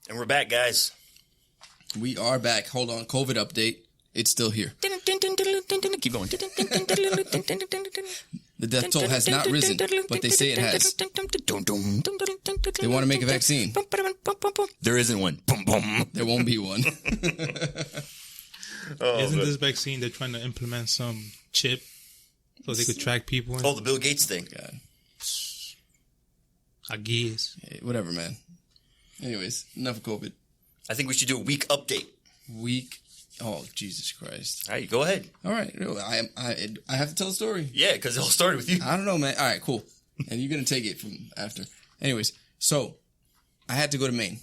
And we're back, guys. We are back. Hold on. COVID update. It's still here. Keep going. The death toll has not risen, but they say it has. They want to make a vaccine. There isn't one. Boom, boom. There won't be one. Isn't this vaccine they're trying to implement some chip so they could track people? Oh, the Bill Gates thing. God. I guess. Hey, whatever, man. Anyways, enough of COVID. I think we should do a week update. Oh, Jesus Christ. All right, go ahead. All right. I have to tell a story. Yeah, because it all started with you. I don't know, man. All right, cool. And you're going to take it from after. Anyways, so I had to go to Maine.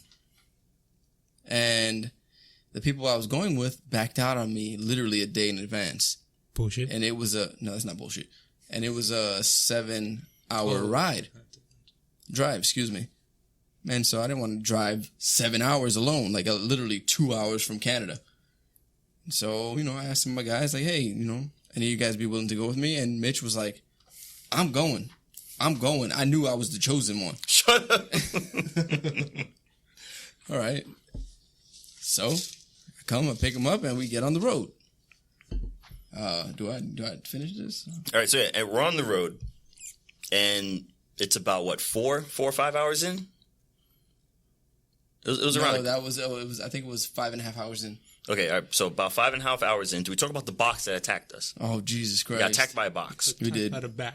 And the people I was going with backed out on me literally a day in advance. Bullshit. And it was no, that's not bullshit. And it was a 7-hour drive, excuse me. Man, so I didn't want to drive 7 hours alone, like literally 2 hours from Canada. So, I asked some of my guys, like, hey, any of you guys be willing to go with me? And Mitch was like, I'm going. I knew I was the chosen one. Shut up. All right. So, I pick him up, and we get on the road. Do I finish this? All right, so yeah, and we're on the road, and it's about, 4 or 5 hours in? It was around. No, I think it was 5.5 hours in. Okay, all right, so about 5.5 hours in. Do we talk about the box that attacked us? Oh, Jesus Christ. We got attacked by a box. We did. Out of bat.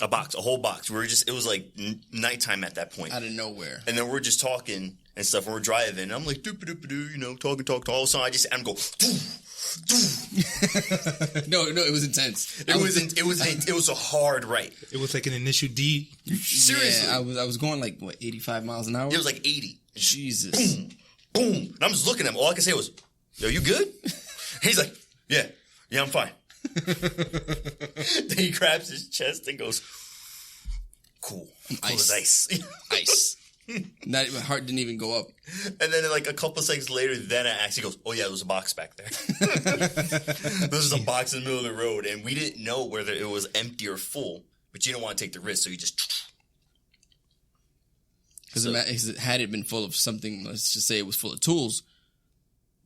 A whole box. It was like nighttime at that point. Out of nowhere. And then we're just talking and stuff, and we're driving. And I'm like, doop-a-doop-a-doo, talking. All of a sudden, I just go, No, it was intense. It was a hard right. It was like an initial D. Seriously. Yeah, I was going like, 85 miles an hour? It was like 80. Jesus. Boom, boom. And I'm just looking at him. All I can say was, yo, you good? He's like, yeah, I'm fine. Then he grabs his chest and goes, cool. Cool as ice. Ice. My heart didn't even go up. And then like a couple seconds later, then I actually goes, oh yeah, there was a box back there. There was a box in the middle of the road, and we didn't know whether it was empty or full, but you don't want to take the risk, so you just... Because had it been full of something, let's just say it was full of tools,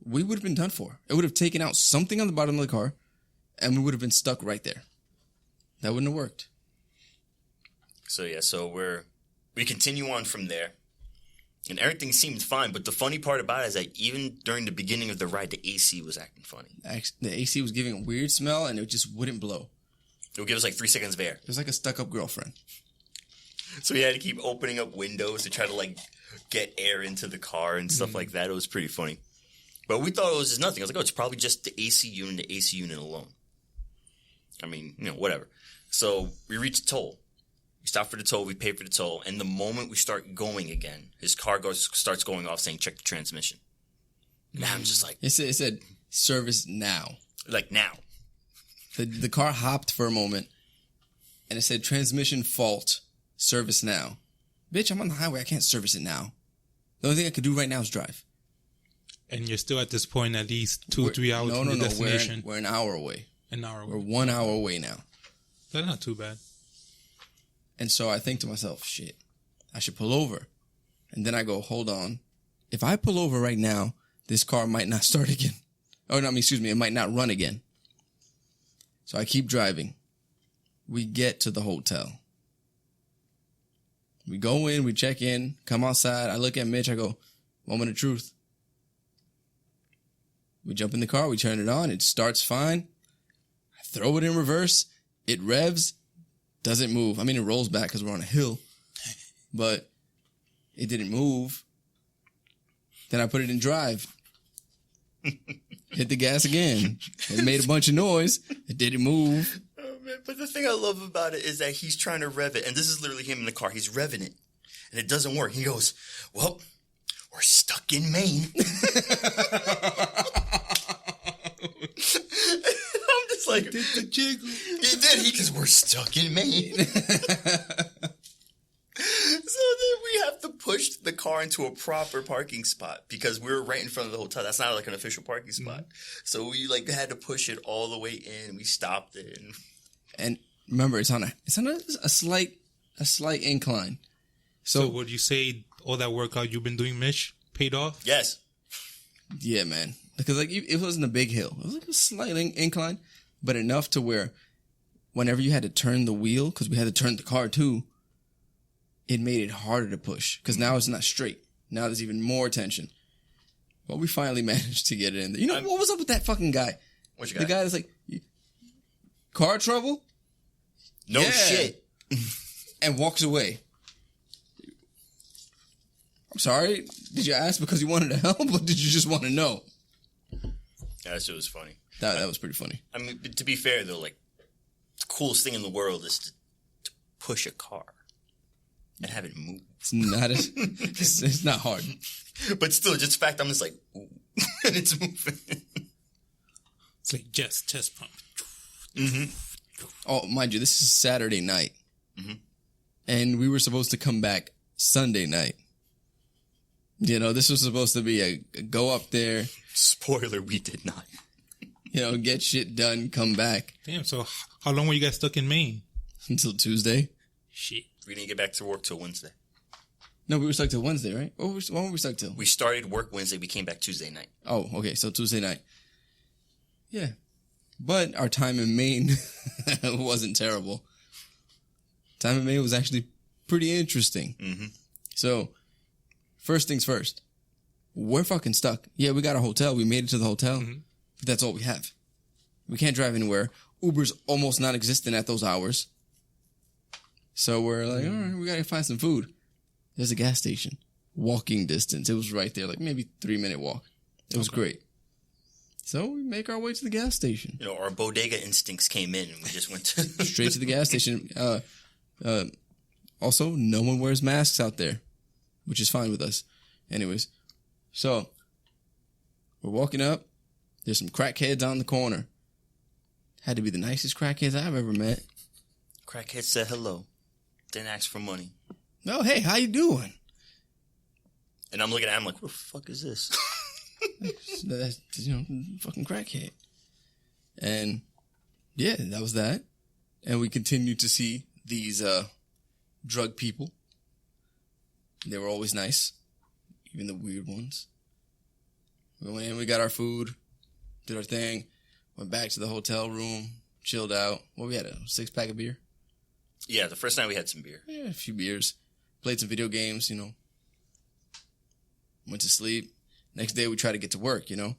we would have been done for. It would have taken out something on the bottom of the car, and we would have been stuck right there. That wouldn't have worked. So yeah, we continue on from there, and everything seemed fine. But the funny part about it is that even during the beginning of the ride, the AC was acting funny. The AC was giving a weird smell, and it just wouldn't blow. It would give us like 3 seconds of air. It was like a stuck-up girlfriend. So we had to keep opening up windows to try to like get air into the car and stuff like that. It was pretty funny. But we thought it was just nothing. I was like, oh, it's probably just the AC unit alone. I mean, whatever. So we reached the toll. We stopped for the toll. We paid for the toll. And the moment we start going again, his car starts going off saying, check the transmission. And I'm just like... It said service now. Like now. The car hopped for a moment, and it said transmission fault. Service now. Bitch, I'm on the highway. I can't service it now. The only thing I could do right now is drive. And you're still at this point at least 2 or 3 hours from the destination. We're an hour away. An hour away. We're 1 hour away now. That's not too bad. And so I think to myself, shit, I should pull over. And then I go, hold on. If I pull over right now, this car might not start again. Oh, no, excuse me. It might not run again. So I keep driving. We get to the hotel. We go in, we check in, come outside. I look at Mitch, I go, moment of truth. We jump in the car, we turn it on, it starts fine. I throw it in reverse, it revs, doesn't move. I mean, it rolls back because we're on a hill, but it didn't move. Then I put it in drive. Hit the gas again. It made a bunch of noise. It didn't move. But the thing I love about it is that he's trying to rev it, and this is literally him in the car. He's revving it, and it doesn't work. He goes, well, we're stuck in Maine. I'm just like... Did the jiggle. He did. Because we're stuck in Maine. So then we have to push the car into a proper parking spot because we were right in front of the hotel. That's not like an official parking spot. Mm-hmm. So we had to push it all the way in. We stopped it. And remember, it's on a slight incline. So would you say all that workout you've been doing, Mitch, paid off? Yes. Yeah, man. Because like it wasn't a big hill. It was like a slight incline, but enough to where whenever you had to turn the wheel, because we had to turn the car too, it made it harder to push. Because now it's not straight. Now there's even more tension. But we finally managed to get it in there. You know, what was up with that fucking guy? What you got? The guy that's like, car trouble? No Yeah. shit. And walks away. I'm sorry. Did you ask because you wanted to help, or did you just want to know? Yeah, that shit was funny. That was pretty funny. I mean, to be fair though, like the coolest thing in the world is to push a car and have it move. It's not as it's not hard. But still, just the fact I'm just like, ooh, and it's moving. It's like just chest pump. Mm-hmm. Oh, mind you, this is Saturday night. Mm-hmm. And we were supposed to come back Sunday night. You know, this was supposed to be a go up there, Spoiler, we did not. you know, get shit done, come back Damn, so how long were you guys stuck in Maine? until Tuesday. Shit. We didn't get back to work till Wednesday. No, we were stuck till Wednesday, right? When were we stuck till? We started work Wednesday. We came back Tuesday night. Oh, okay, so Tuesday night. Yeah. But our time in Maine wasn't terrible. Time in Maine was actually pretty interesting. Mm-hmm. So, first things first. We're fucking stuck. Yeah, we got a hotel. We made it to the hotel. Mm-hmm. But that's all we have. We can't drive anywhere. Uber's almost non-existent at those hours. So we're like, all right, we gotta find some food. There's a gas station. Walking distance. It was right there, like maybe 3-minute walk. It was great. So we make our way to the gas station. You know, our bodega instincts came in, and we just went to Straight to the gas station. Also, no one wears masks out there, which is fine with us. Anyways, so we're walking up. There's some crackheads on the corner. Had to be the nicest crackheads I've ever met. Crackhead said hello. Didn't ask for money. Oh, hey, how you doing? And I'm looking at him like, what the fuck is this? That's, you know, fucking crackhead. And yeah, that was that. And we continued to see these drug people. They were always nice, even the weird ones. We went in, we got our food, did our thing, went back to the hotel room, chilled out. Well, we had a 6-pack of beer. Yeah, the first night we had some beer. Yeah, a few beers. Played some video games, you know. Went to sleep. Next day we tried to get to work, you know.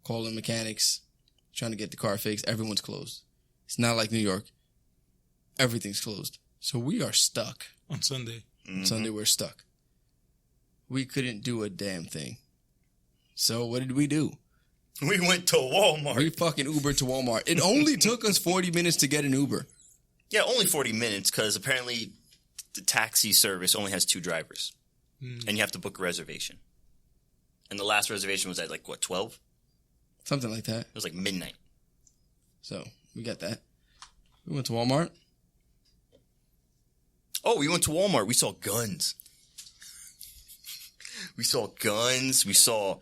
Calling mechanics, trying to get the car fixed. Everyone's closed. It's not like New York. Everything's closed. So we are stuck. On Sunday. Mm-hmm. Sunday we're stuck. We couldn't do a damn thing. So what did we do? We went to Walmart. We fucking Ubered to Walmart. It only took us 40 minutes to get an Uber. Yeah, only 40 minutes because apparently the taxi service only has 2 drivers. And you have to book a reservation. And the last reservation was at like, what, 12? Something like that. It was like midnight. So we got that. We went to Walmart. Oh, we went to Walmart. We saw guns. We saw guns. We saw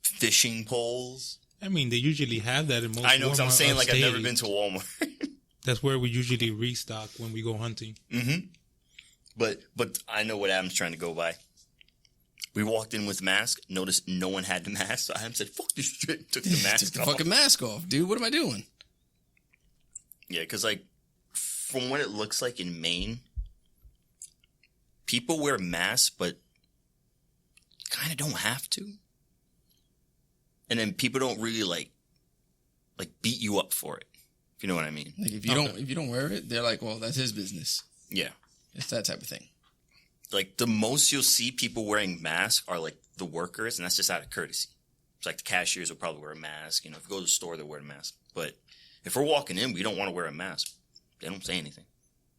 fishing poles. I mean, they usually have that in most I know, because I'm Walmart saying like I've never upstate. been to Walmart. That's where we usually restock when we go hunting. Mm-hmm. But I know what Adam's trying to go by. We walked in with masks, noticed no one had the mask, so Adam said, fuck this shit, took the Took mask the off. fucking mask off, dude. What am I doing? Yeah, because like, from what it looks like in Maine, people wear masks, but kind of don't have to. And then people don't really like beat you up for it. If you know what I mean. Like if you don't wear it, they're like, well, that's his business. Yeah. It's that type of thing. Like the most you'll see people wearing masks are like the workers, and that's just out of courtesy. It's like the cashiers will probably wear a mask. You know, if you go to the store, they'll wear a mask. But if we're walking in, we don't want to wear a mask. They don't say anything.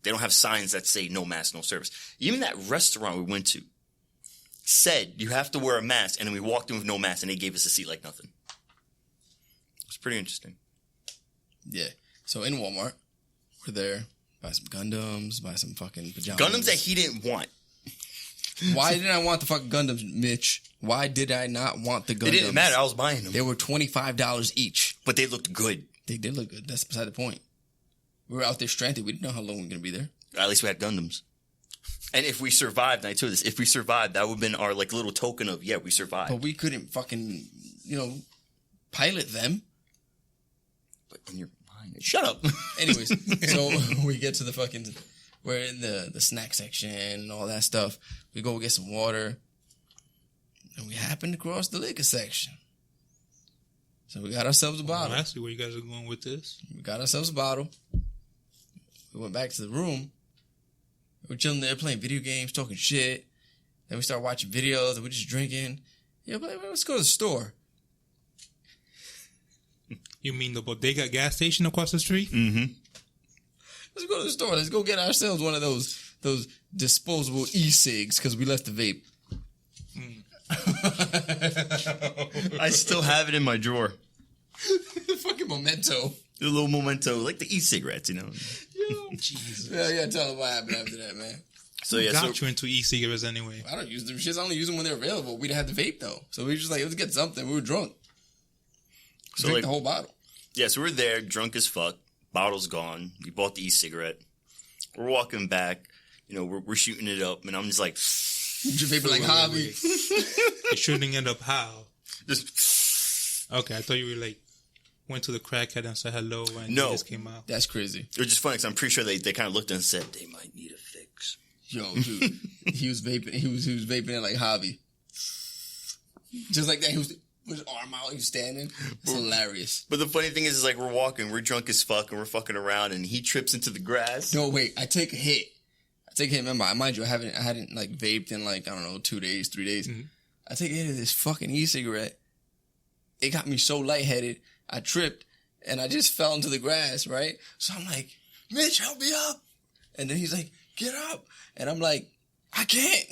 They don't have signs that say no mask, no service. Even that restaurant we went to said you have to wear a mask, and then we walked in with no mask, and they gave us a seat like nothing. It was pretty interesting. Yeah. So in Walmart, we're there, buy some Gundams, buy some fucking pajamas. Gundams that he didn't want. Why didn't I want the fucking Gundams, Mitch? Why did I not want the Gundams? It didn't matter. I was buying them. They were $25 each. But they looked good. They did look good. That's beside the point. We were out there stranded. We didn't know how long we were going to be there. At least we had Gundams. And if we survived, and I told you this, if we survived, that would have been our like little token of, yeah, we survived. But we couldn't fucking, pilot them. But in your mind, shut up. Anyways, so we get to the fucking, we're in the snack section and all that stuff. We go get some water. And we happen to cross the liquor section. So we got ourselves a bottle. I see where you guys are going with this. We got ourselves a bottle. We went back to the room. We were chilling there playing video games, talking shit. Then we start watching videos and we're just drinking. Yeah, but let's go to the store. You mean the bodega gas station across the street? Mm-hmm. Let's go to the store. Let's go get ourselves one of those disposable e-cigs because we left the vape. I still have it in my drawer. Fucking memento. The little memento, like the e-cigarettes, Yo. Jesus. Yeah, tell them what happened after that, man. So yeah, got you into e-cigarettes anyway. I don't use them shits. I only use them when they're available. We didn't have the vape though, so we were just like, let's get something. We were drunk. So Drink the whole bottle. Yeah, so we're there, drunk as fuck. Bottle's gone. We bought the e-cigarette. We're walking back. We're shooting it up, and I'm just like, your vapor like hobby. You're shooting it up how? Just okay. I thought you were like went to the crackhead and said hello, and no, you just came out. That's crazy. It was just funny because I'm pretty sure they kind of looked and said they might need a fix. Yo, dude, he was vaping. He was vaping it like hobby. Just like that, he was with his arm out. He was standing. It's hilarious. But the funny thing is like we're walking, we're drunk as fuck, and we're fucking around, and he trips into the grass. No, wait. I take a hit. Remember, mind you, I hadn't like vaped in like, I don't know, 2 days, 3 days. Mm-hmm. I take a hit of this fucking e-cigarette. It got me so lightheaded. I tripped and I just fell into the grass, right? So I'm like, Mitch, help me up. And then he's like, get up. And I'm like, I can't.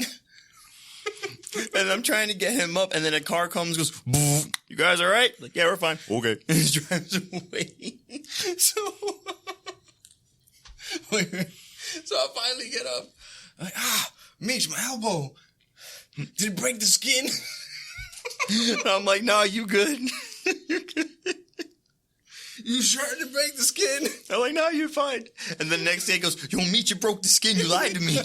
And I'm trying to get him up, and then a car comes, goes, you guys all right? Like, yeah, we're fine. Okay. And he drives away. So, wait. So I finally get up. I'm like, Mitch, my elbow. Did it break the skin? And I'm like, nah, you good. You're good. You sure it didn't break the skin? I'm like, nah, you're fine. And the next day he goes, yo, Mitch, you broke the skin. You lied to me.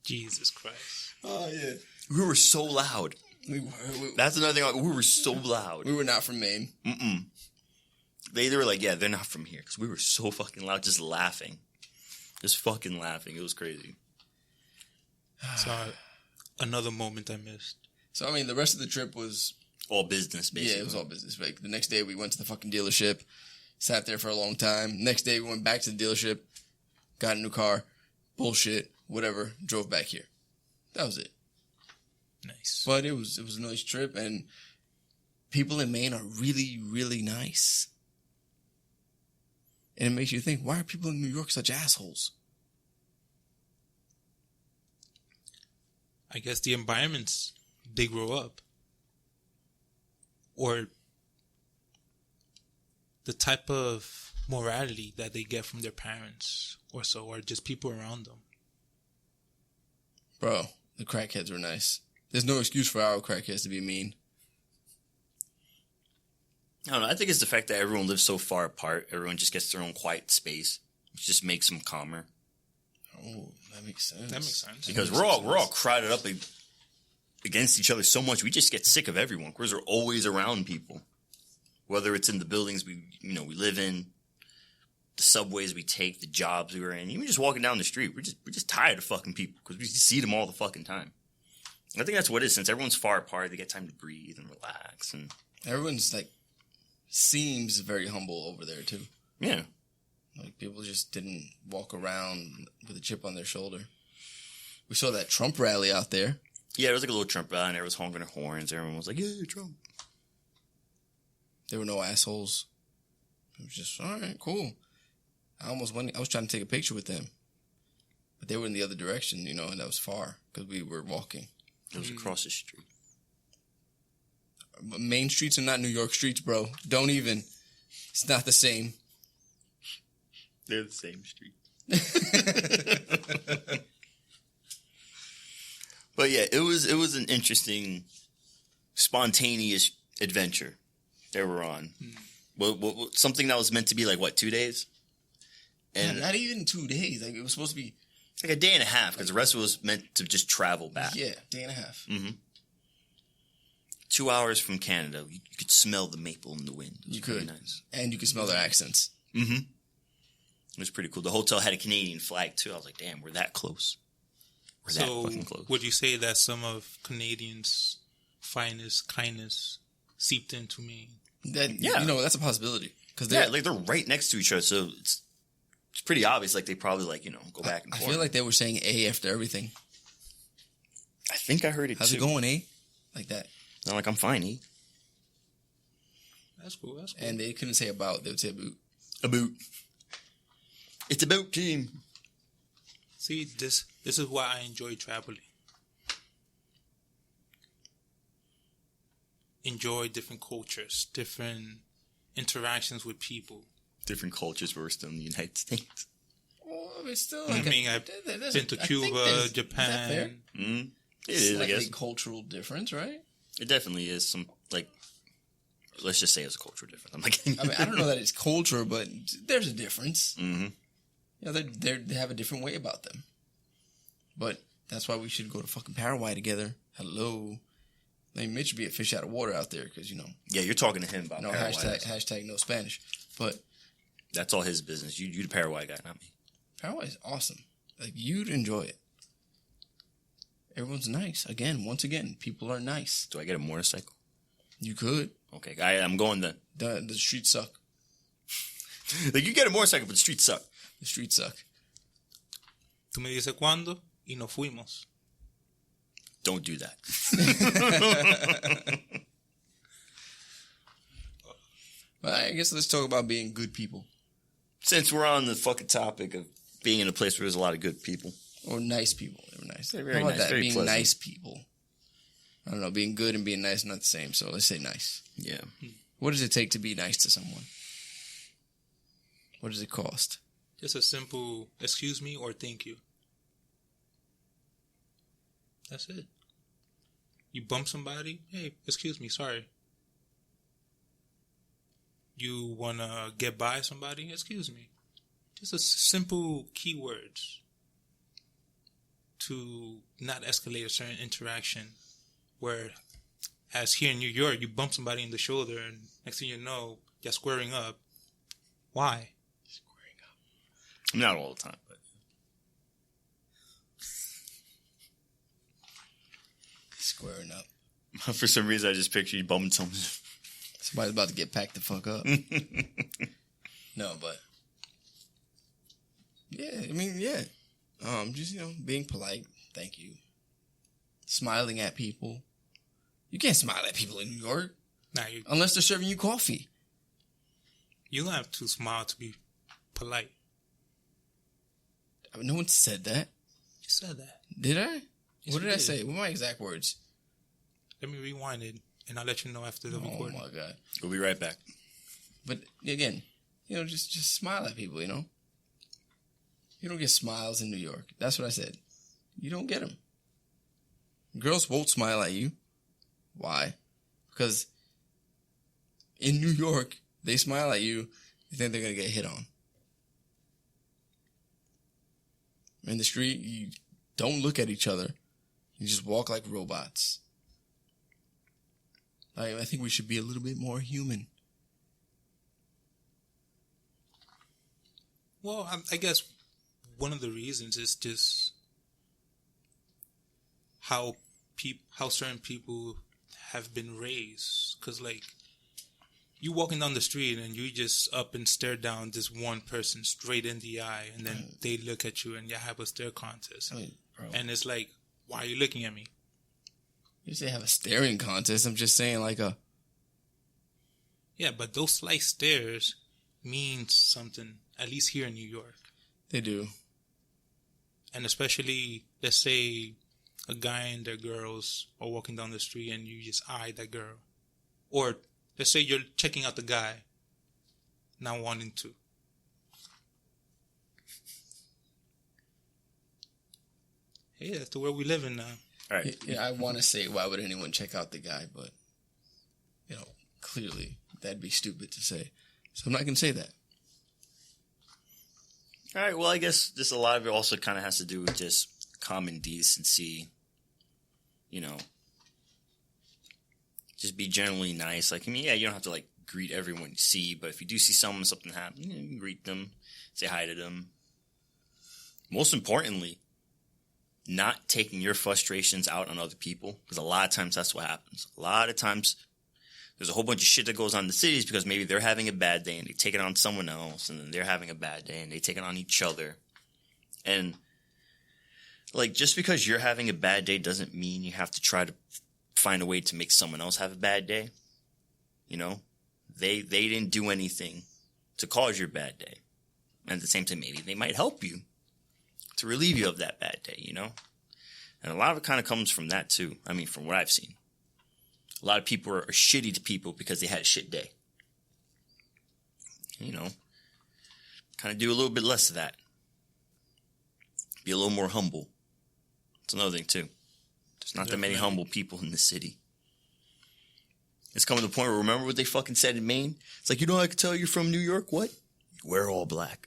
Jesus Christ. Oh, yeah. We were so loud. That's another thing. We were so loud. We were not from Maine. Mm-mm. They were like, yeah, they're not from here. Because we were so fucking loud, just laughing. Just fucking laughing. It was crazy. So, another moment I missed. So, I mean, the rest of the trip was... all business, basically. Yeah, it was all business. Like, the next day, we went to the fucking dealership. Sat there for a long time. Next day, we went back to the dealership. Got a new car. Bullshit. Whatever. Drove back here. That was it. Nice. But it was a nice trip. And people in Maine are really, really nice. And it makes you think, why are people in New York such assholes? I guess the environments they grow up. Or the type of morality that they get from their parents or so, or just people around them. Bro, the crackheads were nice. There's no excuse for our crackheads to be mean. I don't know. I think it's the fact that everyone lives so far apart. Everyone just gets their own quiet space, which just makes them calmer. Oh, that makes sense. That makes sense. Because we're all crowded up against each other so much, we just get sick of everyone. Because we're always around people, whether it's in the buildings we live in, the subways we take, the jobs we were in, even just walking down the street. We're just tired of fucking people because we see them all the fucking time. I think that's what it is. Since everyone's far apart, they get time to breathe and relax, and everyone's like seems very humble over there too. Yeah. Like, people just didn't walk around with a chip on their shoulder. We saw that Trump rally out there. Yeah, there was like a little Trump rally, and everyone was honking their horns. Everyone was like, yeah, Trump. There were no assholes. It was just, all right, cool. I was trying to take a picture with them. But they were in the other direction, and that was far because we were walking. It was across the street. Main streets are not New York streets, bro. Don't even. It's not the same. They're the same street. But yeah, it was an interesting, spontaneous adventure that we're on. Well, something that was meant to be like, what, 2 days? And not even 2 days. Like, it was supposed to be... like a day and a half, because the rest of it was meant to just travel back. Yeah, day and a half. 2 hours from Canada, you could smell the maple in the wind. It was You could. nice. And you could smell their accents. It was pretty cool. The hotel had a Canadian flag, too. I was like, damn, we're that close. We're that fucking close. Would you say that some of Canadians' finest kindness seeped into Maine? You know, that's a possibility. Yeah, like they're right next to each other, so it's pretty obvious. Like they probably go back and forth. I feel like they were saying A after everything. I think I heard it How's too. it going, A? Like that. I'm like, I'm fine, E. That's cool. And they couldn't say about, they would say about. A boot. It's a boat team. See, this is why I enjoy traveling. Enjoy different cultures, different interactions with people. Different cultures, but we're still in the United States. Well, it's still I mean, I've been to Cuba, Japan. It It's is, I like guess. a cultural difference, right? It definitely is some, like, let's just say it's a cultural difference. I'm like, I mean, I don't know that it's culture, but there's a difference. Mm-hmm. You know, they have a different way about them. But that's why we should go to fucking Paraguay together. Hello. I mean, Mitch would be a fish out of water out there because, you know. Yeah, you're talking to him about No, Paraguay. hashtag no Spanish. But That's all his business. You the Paraguay guy, not me. Paraguay is awesome. Like, you'd enjoy it. Everyone's nice. Once again, people are nice. Do I get a motorcycle? You could. Okay, I'm going then. The streets suck. Like, you get a motorcycle, but the streets suck. The streets suck. Tú me dices cuándo y nos fuimos. Don't do that. But I guess let's talk about being good people. Since we're on the fucking topic of being in a place where there's a lot of good people. Or nice people. They were nice. They're very How about nice, that? very Being pleasant. nice people. I don't know. Being good and being nice are not the same. So let's say nice. Yeah. What does it take to be nice to someone? What does it cost? Just a simple excuse me or thank you. That's it. You bump somebody, hey, excuse me, sorry. You want to get by somebody, excuse me. Just a simple keywords to not escalate a certain interaction where, as here in New York, you bump somebody in the shoulder and next thing you know, you're squaring up. Why? Not all the time, but. Squaring up. For some reason, I just picture you bumming someone. Somebody's about to get packed the fuck up. No, but. Yeah, I mean, yeah. Just, you know, being polite. Thank you. Smiling at people. You can't smile at people in New York. Nah, Unless they're serving you coffee. you don't have to smile to be polite. I mean, no one said that. You said that. Did I? Yes, What you did I did. say? What were my exact words? Let me rewind it, and I'll let you know after the Oh recording. my God. We'll be right back. But again, you know, just smile at people, you know? You don't get smiles in New York. That's what I said. You don't get them. Girls won't smile at you. Why? Because in New York, they smile at you, you think they're going to get hit on. In the street, you don't look at each other. You just walk like robots. I think we should be a little bit more human. Well, I guess one of the reasons is just how certain people have been raised. Because, like, you walking down the street and you just up and stare down this one person straight in the eye, and then they look at you and you have a stare contest. I mean, bro, And it's like, why are you looking at me? you say have a staring contest. I'm just saying like a... Yeah, but those slight stares means something, at least here in New York. They do. And especially, let's say a guy and their girls are walking down the street and you just eye that girl. Or let's say you're checking out the guy, not wanting to. Hey, that's the world we live in now. All right. Yeah, I want to say, why would anyone check out the guy? But, you know, clearly that'd be stupid to say. So I'm not going to say that. All right, well, I guess just a lot of it also kind of has to do with just common decency. You know, just be generally nice. Like, I mean, yeah, you don't have to, like, greet everyone you see, but if you do see someone, something happen, you can greet them, say hi to them. Most importantly, not taking your frustrations out on other people, because a lot of times that's what happens. A lot of times there's a whole bunch of shit that goes on in the cities because maybe they're having a bad day and they take it on someone else, and then they're having a bad day and they take it on each other. And, like, just because you're having a bad day doesn't mean you have to try to find a way to make someone else have a bad day. You know? They didn't do anything to cause your bad day. And at the same time, maybe they might help you to relieve you of that bad day, you know? And a lot of it kind of comes from that, too. I mean, from what I've seen. A lot of people are shitty to people because they had a shit day. You know? Kind of do a little bit less of that. Be a little more humble. That's another thing, too. There's not that many humble people in the city. It's coming to the point where, remember what they fucking said in Maine? It's like, you know, I could tell you're from New York. What? You wear all black.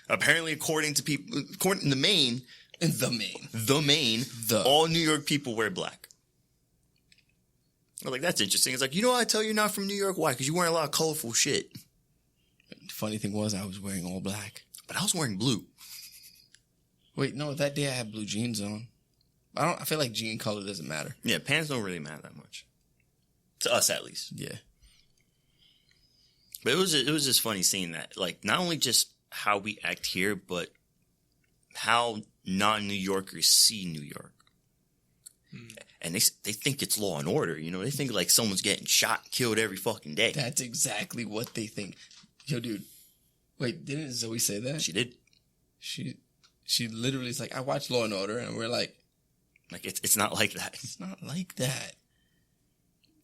Apparently, according to Maine, all New York people wear black. I'm like, that's interesting. It's like, you know, I tell you're not from New York. Why? Because you're wearing a lot of colorful shit. The funny thing was, I was wearing all black, but I was wearing blue. Wait, no, that day I had blue jeans on. I feel like jean color doesn't matter. Yeah, pants don't really matter that much. To us, at least. Yeah. But it was just funny seeing that. Like, not only just how we act here, but how non-New Yorkers see New York. And they think it's law and order, you know? They think like someone's getting shot, killed every fucking day. That's exactly what they think. Yo, dude. Wait, didn't Zoe say that? She did. She literally is like, I watch Law and Order, and we're like... Like, it's not like that. It's not like that.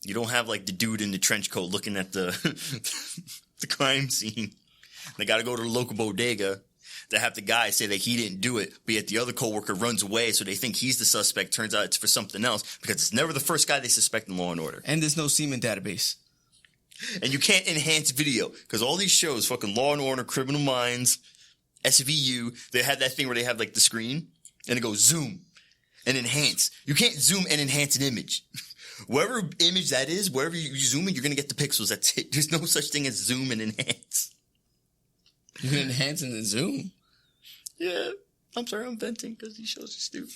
You don't have, like, the dude in the trench coat looking at the the crime scene. They got to go to the local bodega to have the guy say that he didn't do it, but yet the other coworker runs away, so they think he's the suspect. Turns out it's for something else, because it's never the first guy they suspect in Law and Order. And there's no semen database. And you can't enhance video, because all these shows, fucking Law and Order, Criminal Minds, SVU, they had that thing where they have, like, the screen, and it goes zoom and enhance. You can't zoom and enhance an image. Whatever image that is, wherever you zoom in, you're going to get the pixels. That's it. There's no such thing as zoom and enhance. You can enhance and then zoom? Yeah. I'm sorry, I'm venting because these shows are stupid.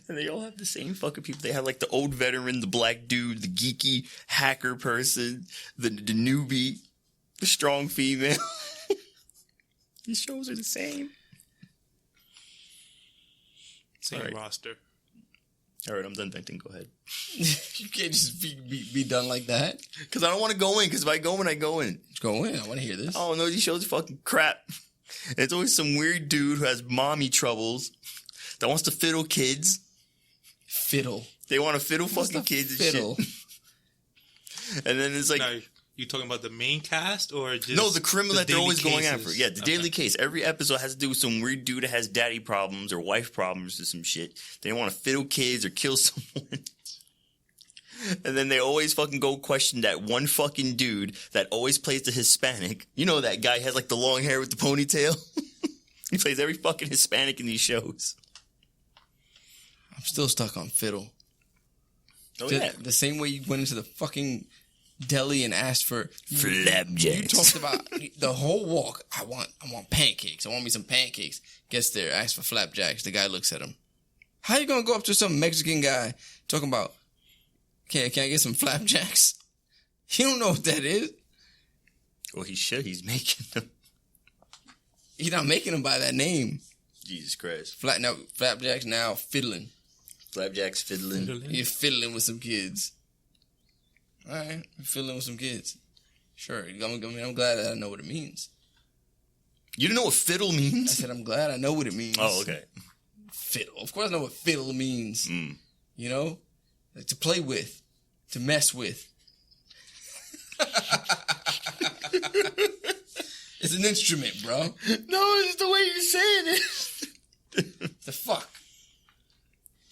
And they all have the same fucking people. They have like the old veteran, the black dude, the geeky hacker person, the newbie, the strong female. These shows are the same. Same right. roster. All right, I'm done venting. Go ahead. You can't just be done like that. Because I don't want to go in. Because if I go in, I go in. Go in. I want to hear this. Oh, no, these shows are fucking crap. And it's always some weird dude who has mommy troubles that wants to fiddle kids. Fiddle. They want to fiddle fucking kids fiddle? and shit. And then it's like... Now, you talking about the main cast or just... No, the criminal that they're always going cases? after. Yeah, the daily case. Every episode has to do with some weird dude that has daddy problems or wife problems or some shit. They want to fiddle kids or kill someone. And then they always fucking go question that one fucking dude that always plays the Hispanic. You know that guy has like the long hair with the ponytail? He plays every fucking Hispanic in these shows. I'm still stuck on fiddle. Oh, yeah. The same way you went into the fucking deli and asked for flapjacks. You talked about the whole walk. I want pancakes. I want me some pancakes. Gets there, asks for flapjacks. The guy looks at him. How you gonna go up to some Mexican guy talking about, can I get some flapjacks? You don't know what that is. Well, he should. He's making them. He's not making them by that name. Jesus Christ. Flapjacks now fiddling. Flapjacks fiddling. You're fiddling with some kids. All right, you're fiddling with some kids. Sure. I'm glad that I know what it means. You don't know what fiddle I means? said I'm glad I know what it means. Oh, okay. Fiddle. Of course I know what fiddle means. Mm. You know? Like to play with. To mess with. It's an instrument, bro. No, it's the way you're saying it. The fuck?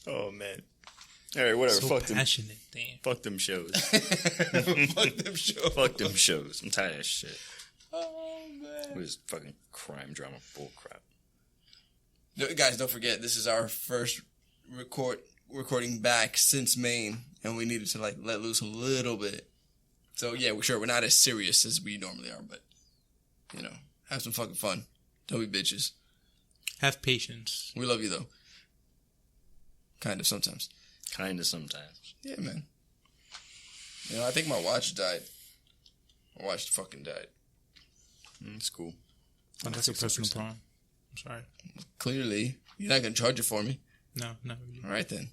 Oh, man. All right, whatever. So Fuck them. passionate, damn. Fuck them shows. Fuck them shows. Fuck them shows. I'm tired of that shit. Oh, It was fucking crime drama bull crap. Guys, don't forget, this is our first recording back since Maine, and we needed to like let loose a little bit. So yeah, we're not as serious as we normally are, but you know, have some fucking fun. Don't be bitches. Have patience. We love you though. Kind of sometimes. Yeah, man. You know, I think my watch died. My watch fucking died. It's cool. Oh, that's a personal problem. I'm sorry. Clearly, you're not gonna charge it for me. No, not really. All right then.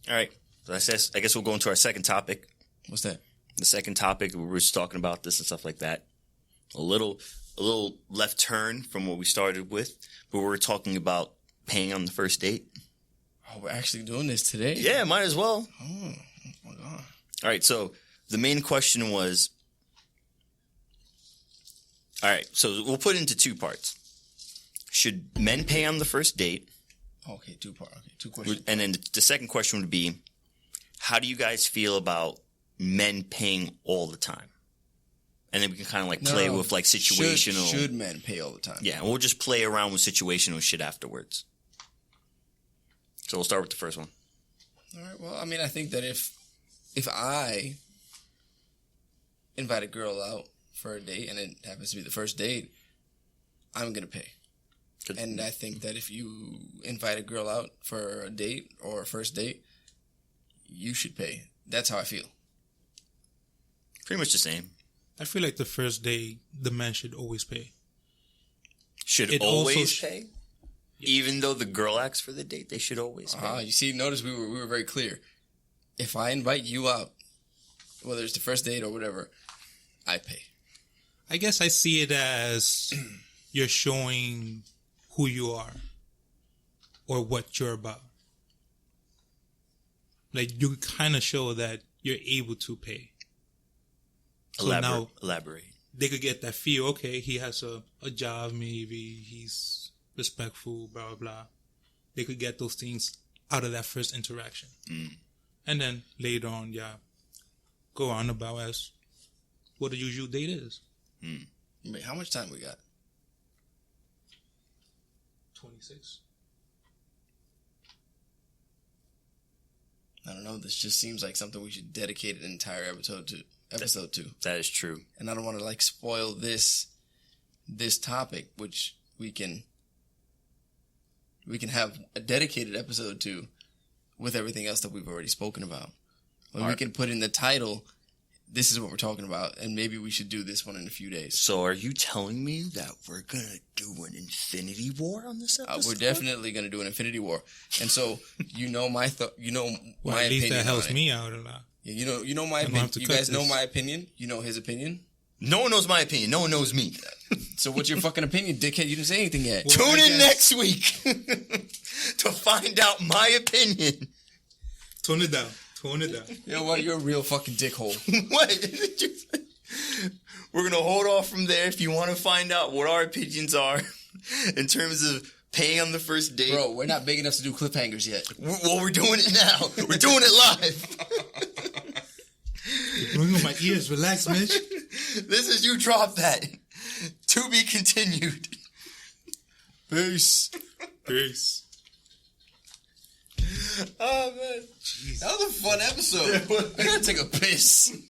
All right. So I guess we'll go into our second topic. What's that? The second topic, we were just talking about this and stuff like that. A little left turn from what we started with, but we were talking about paying on the first date. Oh, we're actually doing this today? Yeah, might as well. Oh my God. All right, so the main question was... All right, so we'll put it into two parts. Should men pay on the first date? Okay, two questions. And then the second question would be, how do you guys feel about men paying all the time? And then we can kind of like play with like situational... Should men pay all the time? Yeah, and we'll just play around with situational shit afterwards. So we'll start with the first one. All right, well, I mean, I think that if I invite a girl out for a date and it happens to be the first date, I'm going to pay. Good. And I think that if you invite a girl out for a date or a first date, you should pay. That's how I feel. Pretty much the same. I feel like the first day, the man should always pay. Should It always also pay? Even though the girl asks for the date, they should always pay. You see, notice we were very clear. If I invite you out, whether it's the first date or whatever, I pay. I guess I see it as you're showing who you are or what you're about. Like, you kind of show that you're able to pay. So now Elaborate. they could get that feel, okay, he has a job, maybe he's respectful, blah, blah, blah. They could get those things out of that first interaction. And then later on, go on about as what a usual date is. Wait, how much time we got? 26. I don't know. This just seems like something we should dedicate an entire episode to. That is true. And I don't want to like spoil this topic, which we can have a dedicated episode to with everything else that we've already spoken about. We can put in the title, this is what we're talking about, and maybe we should do this one in a few days. So are you telling me that we're going to do an Infinity War on this episode? We're definitely going to do an Infinity War. And so, my Well, at opinion least that helps on it. me out a lot. Yeah, you know my opinion. You guys know my opinion. You know his opinion. No one knows my opinion. No one knows me. So what's your fucking opinion, dickhead? You didn't say anything yet. Well, Tune in next week to find out my opinion. Tone it down. You know what? You're a real fucking dickhole. What? We're going to hold off from there if you want to find out what our opinions are in terms of paying on the first date. Bro, we're not big enough to do cliffhangers yet. Well, we're doing it now. We're doing it live. You're blowing on my ears. Relax, Mitch. This is You Drop That. To be continued. Peace. Oh, man. That was a fun episode. I gotta take a piss.